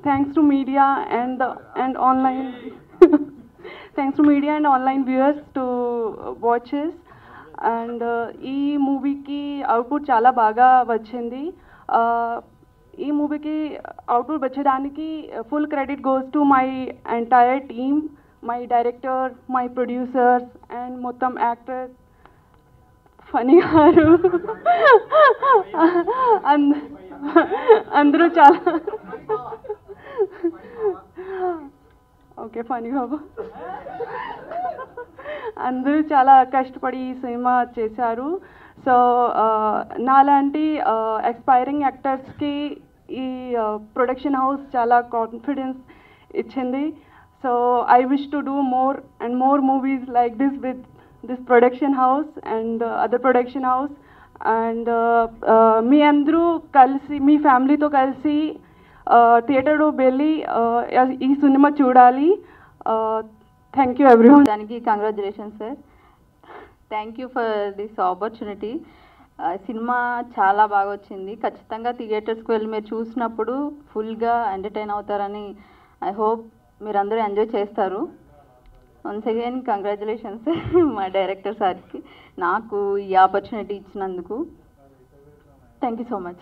thanks to media and online thanks to media and online viewers to watch us. And ఈ మూవీకి output చాలా బాగా వచ్చింది. ఈ మూవీకి అవుట్పుట్ వచ్చేదానికి full credit goes to my entire team, my director, my producers and మొత్తం actors, funny గారు అందరూ చాలా ఓకే ఫనీ బాబు అందరూ చాలా కష్టపడి ఈ సినిమా చేశారు. సో నాలాంటి ఎక్స్పైరింగ్ యాక్టర్స్కి ఈ ప్రొడక్షన్ హౌస్ చాలా కాన్ఫిడెన్స్ ఇచ్చింది. So I wish to do more and more movies like this with this production house and other production house. And మీ అందరూ కలిసి మీ ఫ్యామిలీతో కలిసి థియేటర్లో వెళ్ళి ఈ సినిమా చూడాలి. Thank you everyone. దానికి congratulations sir. Thank you for this opportunity. Cinema చాలా బాగా వచ్చింది. ఖచ్చితంగా థియేటర్స్కి వెళ్ళి మీరు చూసినప్పుడు ఫుల్గా ఎంటర్టైన్ అవుతారని ఐ హోప్ మీరందరూ ఎంజాయ్ చేస్తారు. వన్స్ అగైన్ కంగ్రాచులేషన్స్ మా డైరెక్టర్ సార్కి నాకు ఈ ఆపర్చునిటీ ఇచ్చినందుకు. Thank you so much.